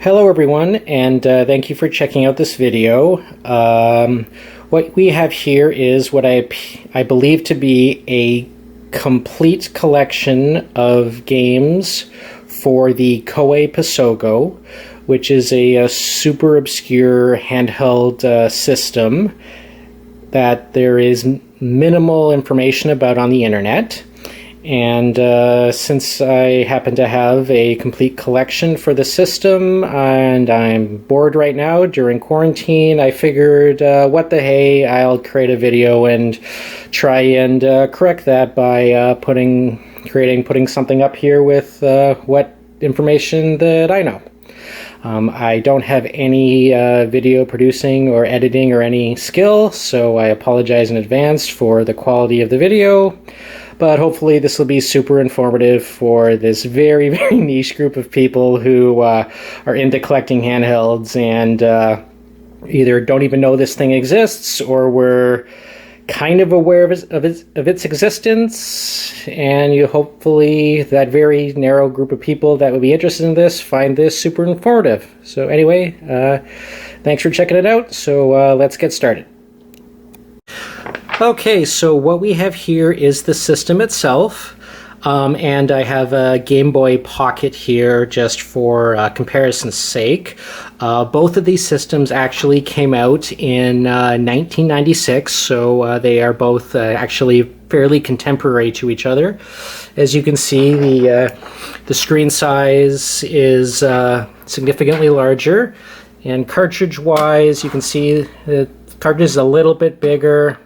Hello everyone, and thank you for checking out this video. What we have here is what I believe to be a complete collection of games for the Koei Pasogo, which is a super obscure handheld system that there is minimal information about on the internet. And since I happen to have a complete collection for the system and I'm bored right now during quarantine, I figured what the hey, I'll create a video and try and correct that by putting something up here with what information that I know. I don't have any video producing or editing or any skill, so I apologize in advance for the quality of the video. But hopefully this will be super informative for this very, very niche group of people who are into collecting handhelds and either don't even know this thing exists or were kind of aware of its existence. And you hopefully, that very narrow group of people that would be interested in this find this super informative. So anyway, thanks for checking it out. So let's get started. Okay, so what we have here is the system itself, and I have a Game Boy Pocket here just for comparison's sake. Both of these systems actually came out in 1996, so they are both actually fairly contemporary to each other. As you can see, the screen size is significantly larger, and cartridge-wise, you can see the cartridge is a little bit bigger.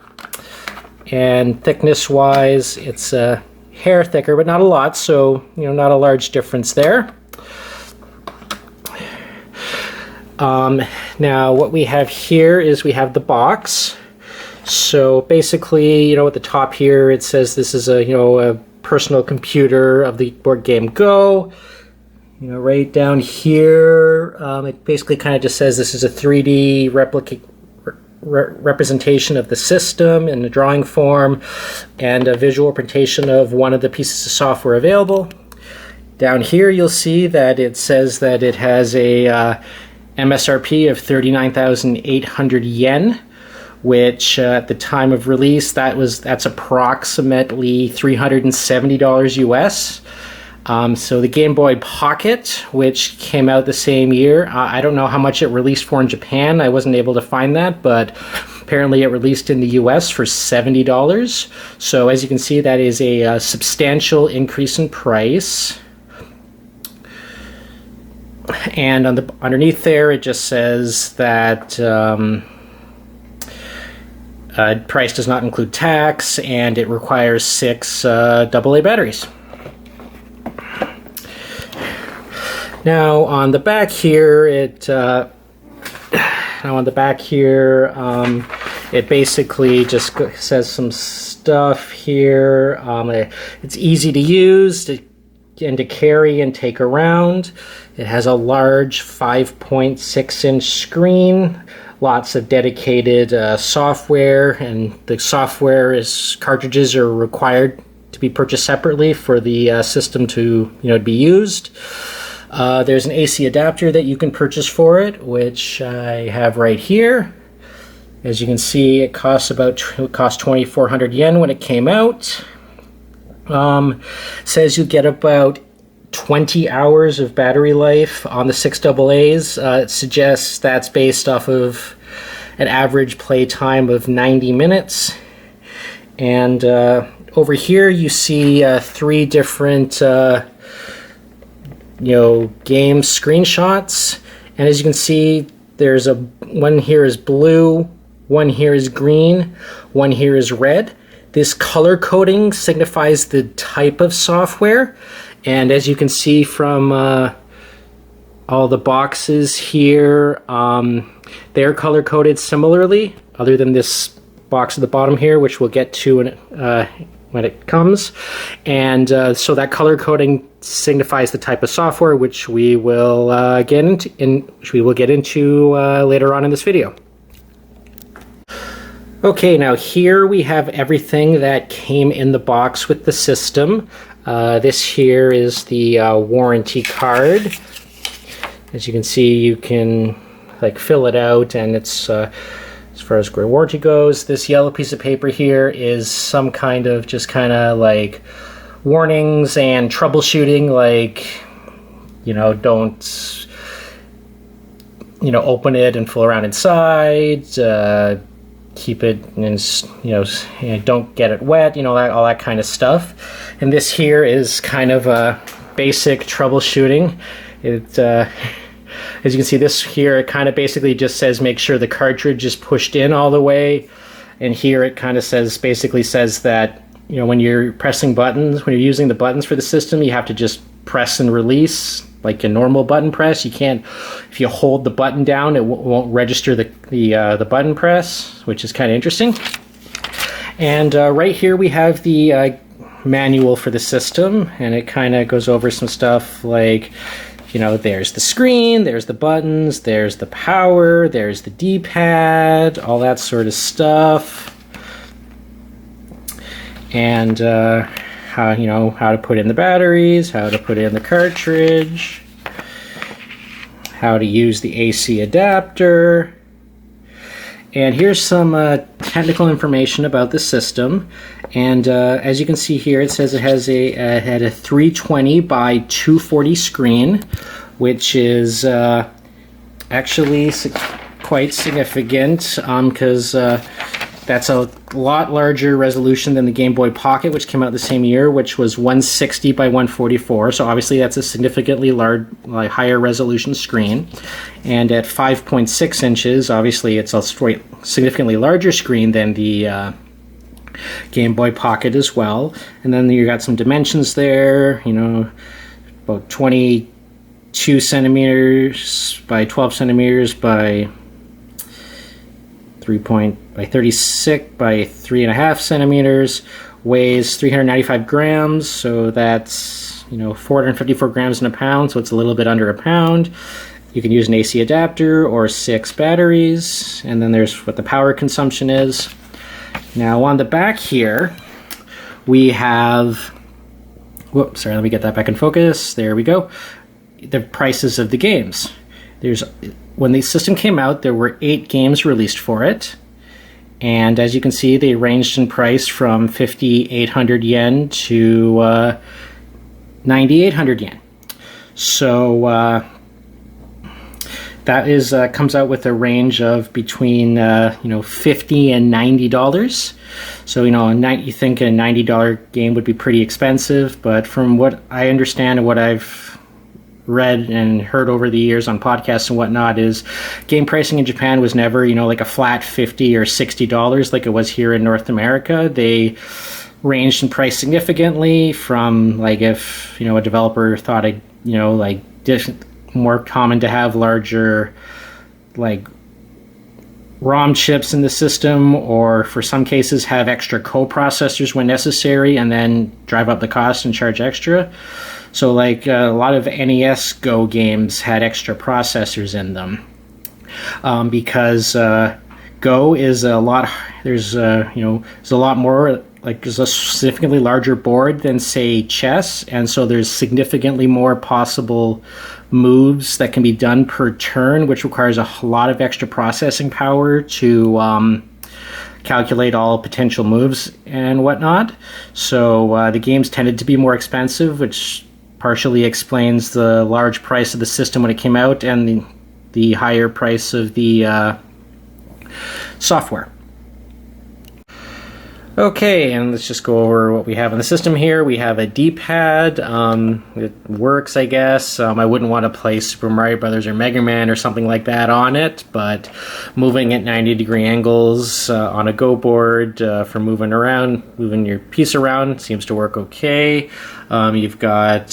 And thickness-wise, it's a hair thicker, but not a lot, so not a large difference there. Now, what we have here is we have the box. So basically, at the top here, it says this is a personal computer of the board game Go. Right down here, it basically kind of just says this is a 3D representation of the system in the drawing form and a visual representation of one of the pieces of software available. Down here you'll see that it says that it has a MSRP of 39,800 yen, which at the time of release that's approximately $370 US. So the Game Boy Pocket, which came out the same year, I don't know how much it released for in Japan. I wasn't able to find that, but apparently it released in the US for $70. So as you can see, that is a substantial increase in price. And underneath there, it just says that price does not include tax, and it requires 6 AA batteries. Now on the back here, it basically just says some stuff here. It's easy to use and to carry and take around. It has a large 5.6-inch screen, lots of dedicated software, and the software cartridges are required to be purchased separately for the system to be used. There's an AC adapter that you can purchase for it, which I have right here. As you can see, it cost 2,400 yen when it came out. Says you get about 20 hours of battery life on the 6 AA's. It suggests that's based off of an average play time of 90 minutes. And over here you see 3 different game screenshots, and as you can see, there's one here is blue, one here is green, one here is red. This color coding signifies the type of software, and as you can see from all the boxes here, they're color coded similarly, other than this box at the bottom here, which we'll get to when it comes. And so that color coding signifies the type of software, which we will get into later on in this video. Okay, now here we have everything that came in the box with the system. This here is the warranty card. As you can see, you can like fill it out, and it's as far as warranty goes, this yellow piece of paper here is some kind of just kind of like warnings and troubleshooting, like, you know, don't, you know, open it and fool around inside, keep it in, you know, don't get it wet, you know, all that kind of stuff. And this here is kind of a basic troubleshooting. It as you can see, this here, it kind of basically just says make sure the cartridge is pushed in all the way. And here it kind of says, basically says that, you know, when you're pressing buttons, when you're using the buttons for the system, you have to just press and release like a normal button press. You can't, if you hold the button down, it won't register the button press, which is kind of interesting. And right here we have the manual for the system, and it kind of goes over some stuff like, you know, there's the screen, there's the buttons, there's the power, there's the D-pad, all that sort of stuff. And how, you know, how to put in the batteries, how to put in the cartridge, how to use the AC adapter. And here's some technical information about the system. And as you can see here, it says it has had a 320 by 240 screen, which is actually quite significant because that's a lot larger resolution than the Game Boy Pocket, which came out the same year, which was 160 by 144. So obviously that's a significantly large, like, higher resolution screen. And at 5.6 inches, obviously it's a significantly larger screen than the Game Boy Pocket as well. And then you got some dimensions there, you know, about 22 centimeters by 12 centimeters by 36 by 3.5 centimeters, weighs 395 grams, so that's, you know, 454 grams in a pound, so it's a little bit under a pound. You can use an AC adapter or 6 batteries, and then there's what the power consumption is. Now on the back here, we have, whoops, sorry, let me get that back in focus. There we go. The prices of the games. When the system came out, there were 8 games released for it. And as you can see, they ranged in price from 5,800 yen to 9,800 yen. So that is comes out with a range of between you know, $50 and $90. So, you know, you think a $90 game would be pretty expensive, but from what I understand and what I've read and heard over the years on podcasts and whatnot, is game pricing in Japan was never, you know, like a flat $50 or $60 like it was here in North America. They ranged in price significantly from, like, if, you know, a developer thought it, you know, like, more common to have larger, like, ROM chips in the system, or for some cases have extra co-processors when necessary and then drive up the cost and charge extra. So, like, a lot of NES Go games had extra processors in them because Go is a lot. There's you know, there's a lot more. Like, there's a significantly larger board than, say, chess, and so there's significantly more possible moves that can be done per turn, which requires a lot of extra processing power to calculate all potential moves and whatnot. So the games tended to be more expensive, which partially explains the large price of the system when it came out and the higher price of the software. Okay, and let's just go over what we have in the system here. We have a D-pad. It works, I guess. I wouldn't want to play Super Mario Brothers or Mega Man or something like that on it, but moving at 90-degree angles on a Go board for moving around, moving your piece around, seems to work okay. You've got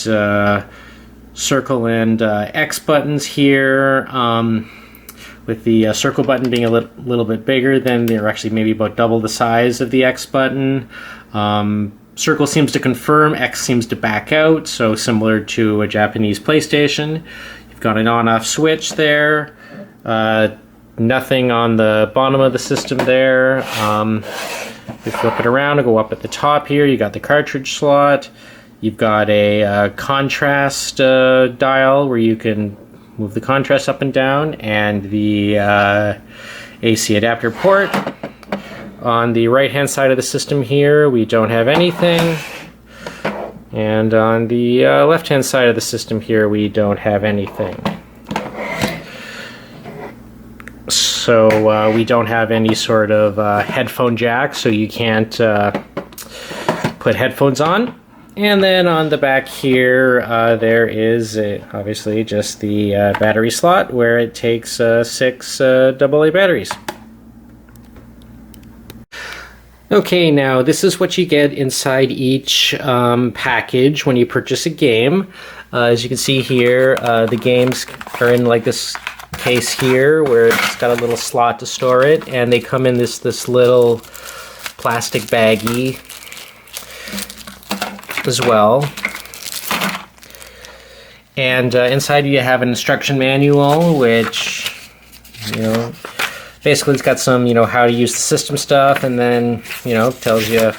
circle and X buttons here. With the circle button being a little bit bigger than, they're actually maybe about double the size of the X button. Circle seems to confirm, X seems to back out, so similar to a Japanese PlayStation. You've got an on-off switch there. Nothing on the bottom of the system there. You flip it around and go up at the top here. You got the cartridge slot. You've got a contrast dial where you can move the contrast up and down, and the AC adapter port. On the right hand side of the system here, we don't have anything. And on the left hand side of the system here, we don't have anything. So we don't have any sort of headphone jack, so you can't put headphones on. And then on the back here, there is obviously just the battery slot where it takes 6 AA batteries. Okay, now this is what you get inside each package when you purchase a game. As you can see here, the games are in like this case here where it's got a little slot to store it, and they come in this little plastic baggie as well. And inside you have an instruction manual, which, you know, basically it's got some, you know, how to use the system stuff, and then, you know, tells you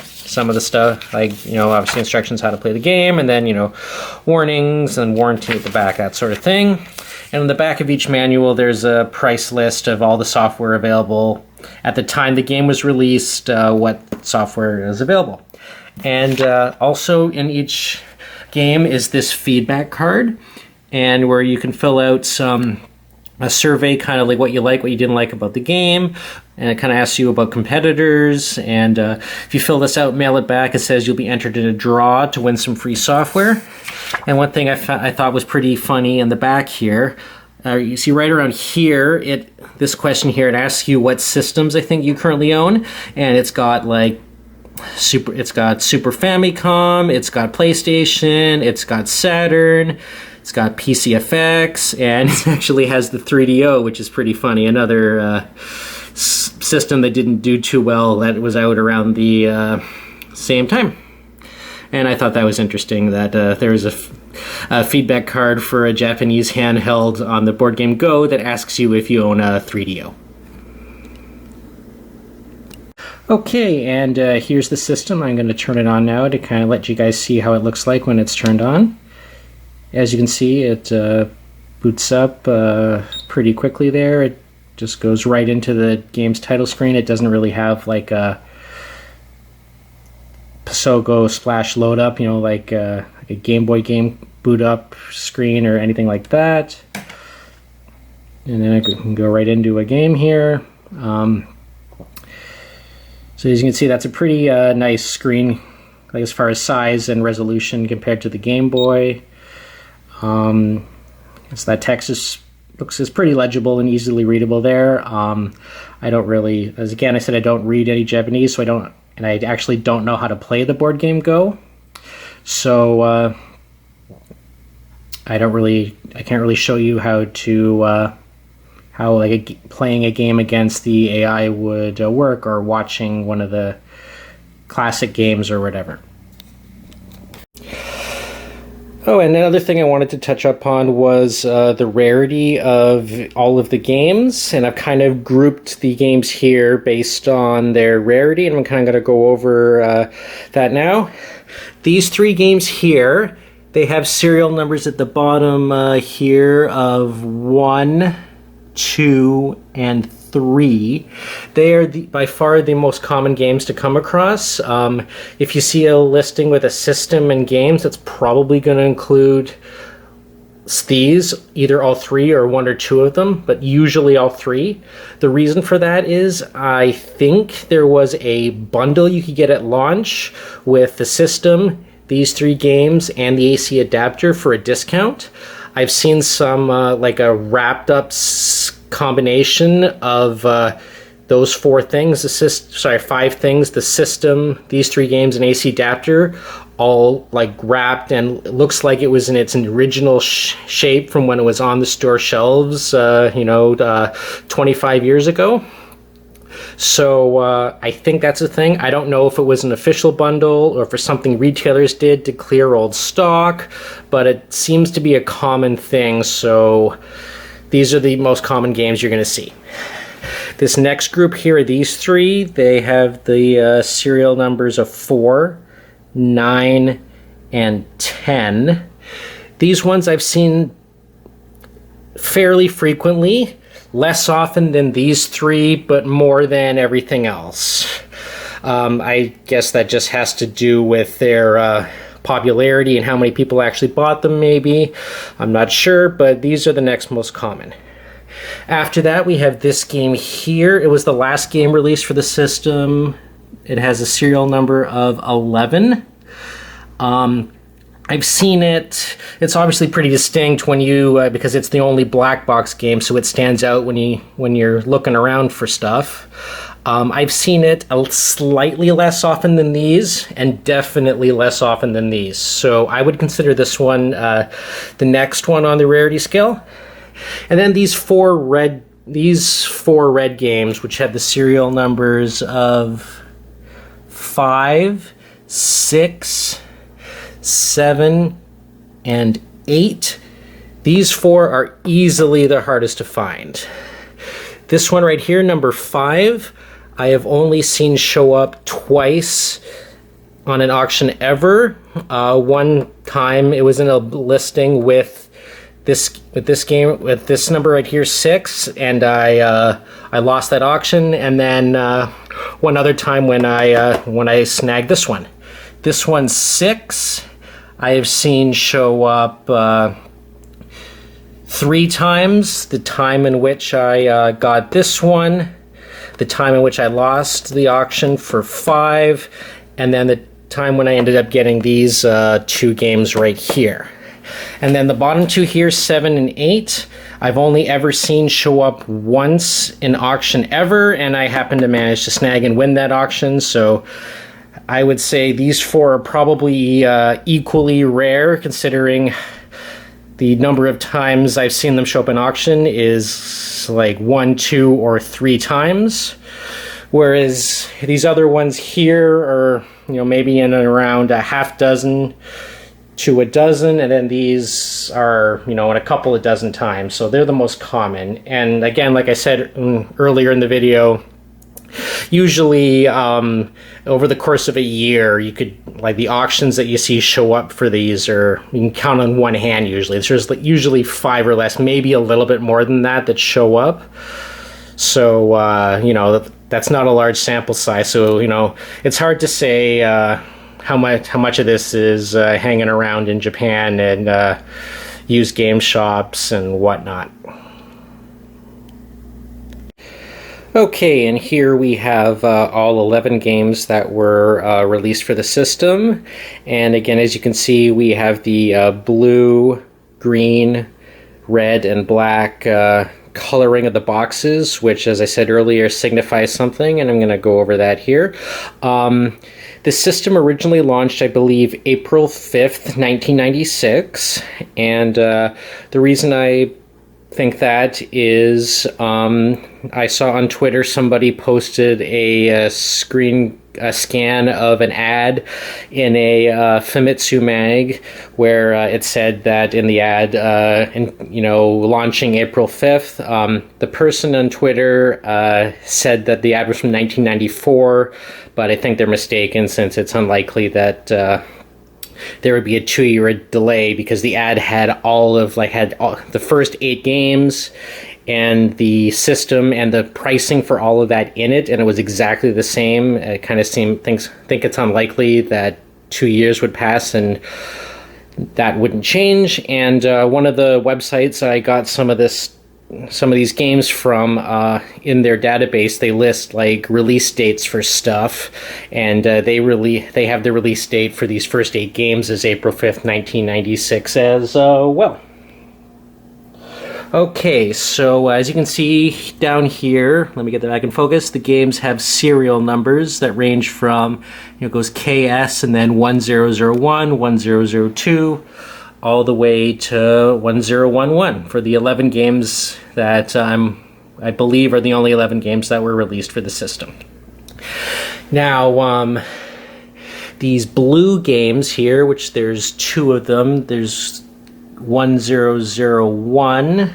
some of the stuff, like, you know, obviously instructions how to play the game, and then, you know, warnings and warranty at the back, that sort of thing. And on the back of each manual, there's a price list of all the software available at the time the game was released, what software is available. And also in each game is this feedback card, and where you can fill out a survey, kind of like what you didn't like about the game, and it kind of asks you about competitors. And if you fill this out, mail it back, it says you'll be entered in a draw to win some free software. And one thing I thought was pretty funny in the back here, you see right around here, this question here, it asks you what systems I think you currently own, and it's got like Super Famicom, it's got PlayStation, it's got Saturn, it's got PCFX, and it actually has the 3DO, which is pretty funny. Another system that didn't do too well, that was out around the same time. And I thought that was interesting that there was a feedback card for a Japanese handheld on the board game Go that asks you if you own a 3DO. Okay, and here's the system. I'm going to turn it on now to kind of let you guys see how it looks like when it's turned on. As you can see, it boots up pretty quickly there. It just goes right into the game's title screen. It doesn't really have like a Pasogo splash load up, you know, like a Game Boy game boot up screen or anything like that. And then I can go right into a game here. So as you can see, that's a pretty nice screen, like as far as size and resolution compared to the Game Boy. So that text is pretty legible and easily readable there. I don't really, as again I said, I don't read any Japanese, so I actually don't know how to play the board game Go. So I can't really show you how to how like playing a game against the AI would work, or watching one of the classic games or whatever. Oh, and another thing I wanted to touch upon was the rarity of all of the games, and I've kind of grouped the games here based on their rarity, and I'm kind of going to go over that now. These 3 games here, they have serial numbers at the bottom here of 1, 2, and 3. They are by far the most common games to come across. If you see a listing with a system and games, that's probably going to include these, either all 3 or 1 or 2 of them, but usually all 3. The reason for that is I think there was a bundle you could get at launch with the system, these 3 games, and the AC adapter for a discount. I've seen some like a wrapped up combination of those 4 things, 5 things, the system, these 3 games, and AC adapter, all like wrapped, and it looks like it was in its original shape from when it was on the store shelves, 25 years ago. So I think that's a thing. I don't know if it was an official bundle or if it's something retailers did to clear old stock, but it seems to be a common thing. So these are the most common games you're going to see. This next group here, these 3, they have the serial numbers of 4, 9, and 10. These ones I've seen fairly frequently, less often than these three, but more than everything else. I guess that just has to do with their popularity and how many people actually bought them, maybe. I'm not sure, but these are the next most common. After that, we have this game here. It was the last game released for the system. It has a serial number of 11. I've seen it. It's obviously pretty distinct when you because it's the only black box game, so it stands out when you're looking around for stuff. I've seen it slightly less often than these, and definitely less often than these. So I would consider this one the next one on the rarity scale. And then these four red games, which have the serial numbers of 5, 6, 7, and 8. These four are easily the hardest to find. This one right here, number 5, I have only seen show up twice on an auction ever. One time it was in a listing with this number right here, 6, and I lost that auction. And then one other time when I snagged this one. This one's 6. I have seen show up 3 times. The time in which I got this one, the time in which I lost the auction for 5, and then the time when I ended up getting these 2 games right here. And then the bottom 2 here, 7 and 8, I've only ever seen show up once in auction ever, and I happened to manage to snag and win that auction. So I would say these 4 are probably equally rare, considering the number of times I've seen them show up in auction is like 1, 2, or 3 times. Whereas these other ones here are, maybe in and around a half dozen to a dozen, and then these are, in a couple of dozen times. So they're the most common. And again, like I said earlier in the video, usually over the course of a year, you could, like, the auctions that you see show up for these are, you can count on one hand usually. There's usually 5 or less, maybe a little bit more than that show up. So, that's not a large sample size. So, it's hard to say how much of this is hanging around in Japan and used game shops and whatnot. Okay, and here we have all 11 games that were released for the system. And again, as you can see, we have the blue, green, red, and black coloring of the boxes, which, as I said earlier, signifies something, and I'm going to go over that here. The system originally launched, I believe, April 5th, 1996, and the reason I think that is I saw on Twitter somebody posted a scan of an ad in a Famitsu mag where it said that in the ad, launching April 5th, the person on Twitter said that the ad was from 1994, but I think they're mistaken, since it's unlikely that there would be a 2-year delay, because the ad had the first 8 games and the system and the pricing for all of that in it, and it was exactly the same. It kind of think it's unlikely that 2 years would pass and that wouldn't change. And one of the websites I got some of these games from, in their database, they list like release dates for stuff, and they have the release date for these first 8 games as April 5th, 1996 as well. Okay, so as you can see down here, let me get that back in focus, the games have serial numbers that range from, it goes KS and then 1001, 1002, all the way to 1011 for the 11 games that I believe are the only 11 games that were released for the system. Now, these blue games here, which there's 2 of them, there's 1001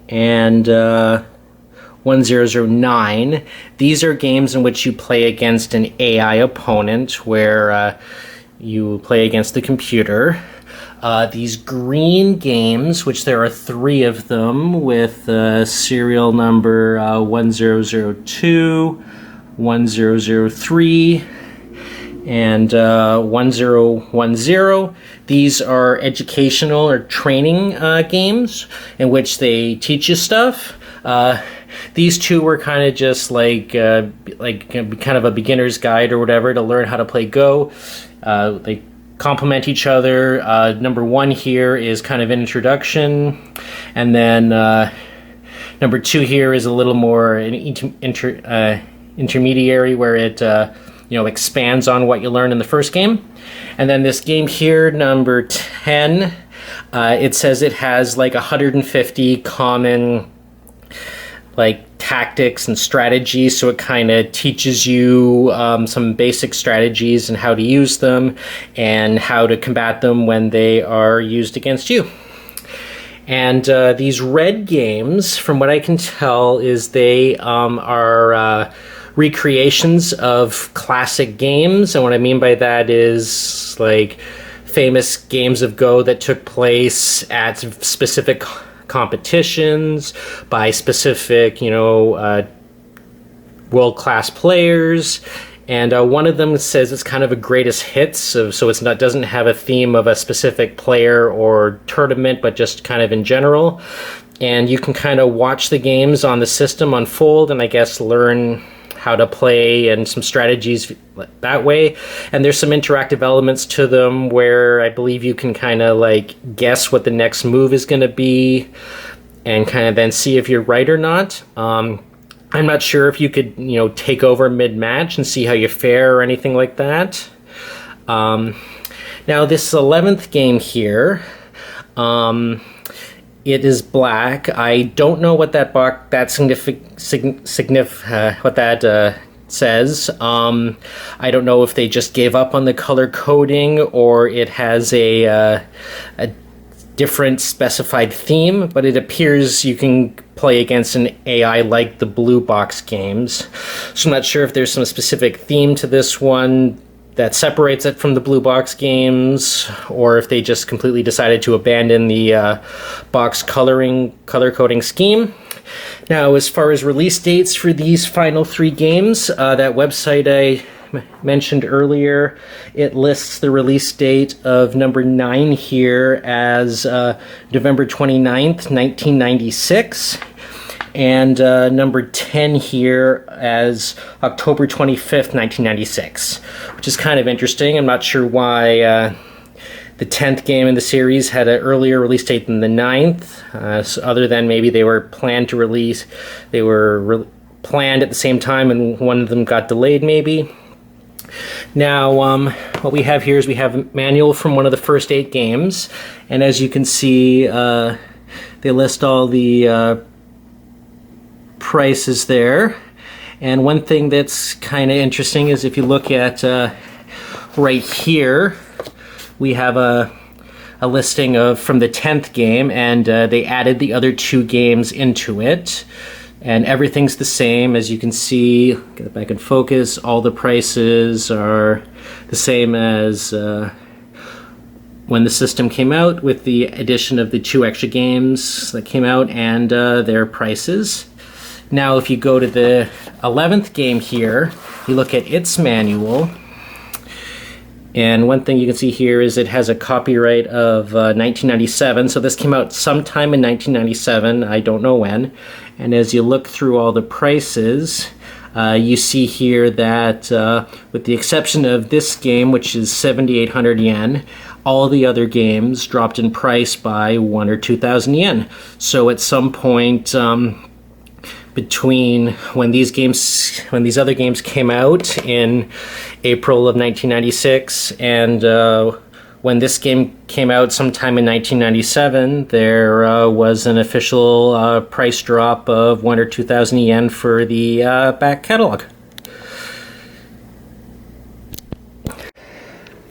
and 1009. These are games in which you play against an AI opponent, where you play against the computer. these green games, which there are 3 of them, with serial number 1002, 1003, and 1010. These are educational or training games in which they teach you stuff. These 2 were kind of just like kind of a beginner's guide or whatever to learn how to play Go. They complement each other. Number 1 here is kind of an introduction, and then number 2 here is a little more an intermediary, where it expands on what you learned in the first game. And then this game here, number 10, it says it has like 150 common tactics and strategies, so it kind of teaches you some basic strategies and how to use them and how to combat them when they are used against you. And these red games, from what I can tell, is they are recreations of classic games. And what I mean by that is famous games of Go that took place at specific competitions by specific, world-class players. And one of them says it's kind of a greatest hits, so doesn't have a theme of a specific player or tournament, but just kind of in general. And you can kind of watch the games on the system unfold, and I guess learn how to play and some strategies that way. And there's some interactive elements to them where I believe you can kind of guess what the next move is going to be and kind of then see if you're right or not. I'm not sure if you could, take over mid-match and see how you fare or anything like that. Now this 11th game here, it is black. I don't know what that says. I don't know if they just gave up on the color coding or it has a different specified theme, but it appears you can play against an AI like the blue box games. So I'm not sure if there's some specific theme to this one that separates it from the blue box games, or if they just completely decided to abandon the box color coding scheme. Now, as far as release dates for these final 3 games, that website I mentioned earlier, it lists the release date of number 9 here as November 29th, 1996. And number 10 here as October 25th, 1996, which is kind of interesting. I'm not sure why the 10th game in the series had an earlier release date than the 9th, so other than maybe they were planned to release, planned at the same time and one of them got delayed maybe. Now, what we have here is we have a manual from one of the first 8 games, and as you can see, they list all the prices there. And one thing that's kind of interesting is if you look at right here, we have a listing of from the 10th game, and they added the other 2 games into it, and everything's the same. As you can see, get it back in focus, all the prices are the same as when the system came out, with the addition of the 2 extra games that came out and their prices. Now, if you go to the 11th game here, you look at its manual, and one thing you can see here is it has a copyright of 1997, so this came out sometime in 1997, I don't know when. And as you look through all the prices, you see here that with the exception of this game, which is 7,800 yen, all the other games dropped in price by 1,000 or 2,000 yen. So at some point, between when these other games came out in April of 1996 and when this game came out sometime in 1997, there was an official price drop of 1,000 or 2,000 yen for the back catalog.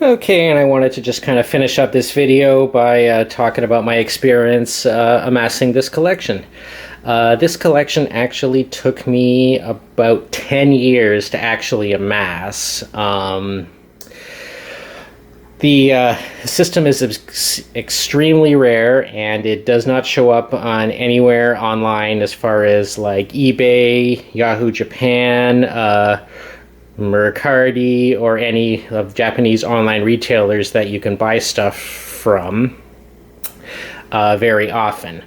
Okay, and I wanted to just kind of finish up this video by talking about my experience amassing this collection. This collection actually took me about 10 years to actually amass. The system is extremely rare, and it does not show up on anywhere online as far as like eBay, Yahoo Japan, Mercari, or any of Japanese online retailers that you can buy stuff from very often.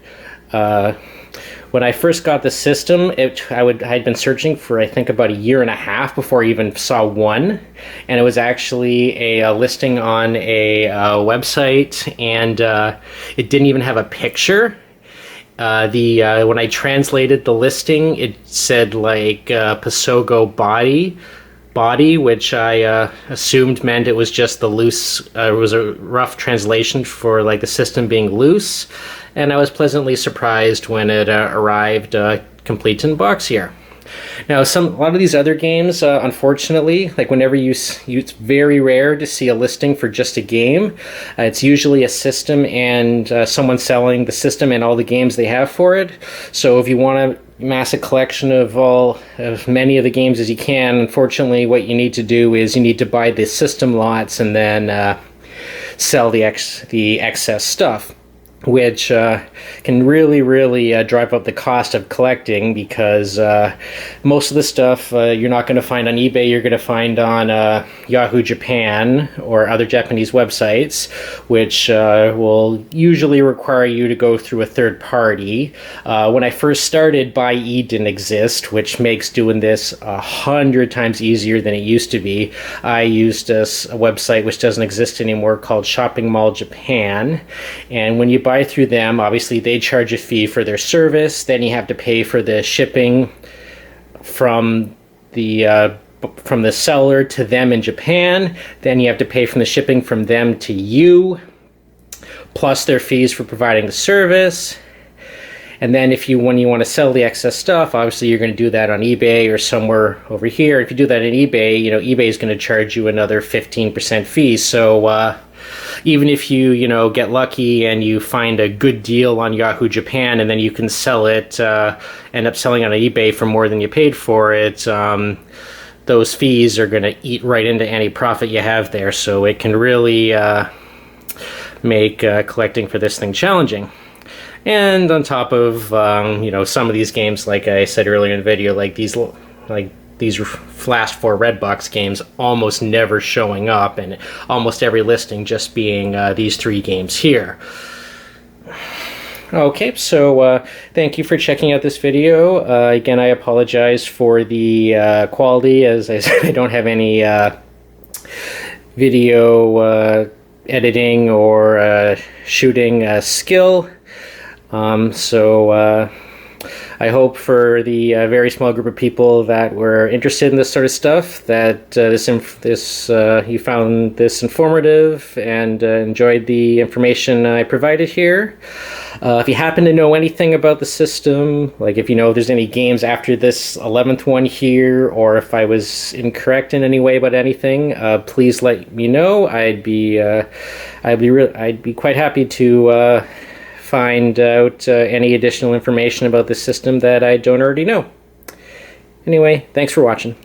When I first got the system, I'd been searching for I think about a year and a half before I even saw one, and it was actually a listing on a website, and it didn't even have a picture. When I translated the listing, it said like Pasogo body, which I assumed meant it was just the loose. It was a rough translation for like the system being loose, and I was pleasantly surprised when it arrived complete in box here. Now, a lot of these other games, unfortunately, like whenever it's very rare to see a listing for just a game. It's usually a system and someone selling the system and all the games they have for it. So if you want to amass a collection of many of the games as you can, unfortunately, what you need to do is you need to buy the system lots and then sell the excess stuff, which can really drive up the cost of collecting, because most of the stuff you're not going to find on eBay, you're going to find on Yahoo Japan or other Japanese websites, which will usually require you to go through a third party. When I first started, Buy-E didn't exist, which makes doing this 100 times easier than it used to be. I used a website which doesn't exist anymore called Shopping Mall Japan, and when you buy through them, obviously they charge a fee for their service. Then you have to pay for the shipping from the seller to them in Japan. Then you have to pay from the shipping from them to you, plus their fees for providing the service. And then when you want to sell the excess stuff, obviously you're going to do that on eBay or somewhere over here. If you do that on eBay, eBay is going to charge you another 15% fee. So even if you get lucky and you find a good deal on Yahoo Japan, and then you can sell it, end up selling it on eBay for more than you paid for it, those fees are going to eat right into any profit you have there. So it can really make collecting for this thing challenging. And on top of some of these games, like I said earlier in the video, like these Flash 4 Redbox games almost never showing up, and almost every listing just being these three games here. Okay, so thank you for checking out this video. Again, I apologize for the quality, as I said, I don't have any video editing or shooting skill. I hope for the very small group of people that were interested in this sort of stuff that you found this informative and enjoyed the information I provided here. If you happen to know anything about the system, like if you know if there's any games after this 11th one here, or if I was incorrect in any way about anything, please let me know. I'd be quite happy to find out any additional information about the system that I don't already know. Anyway, thanks for watching.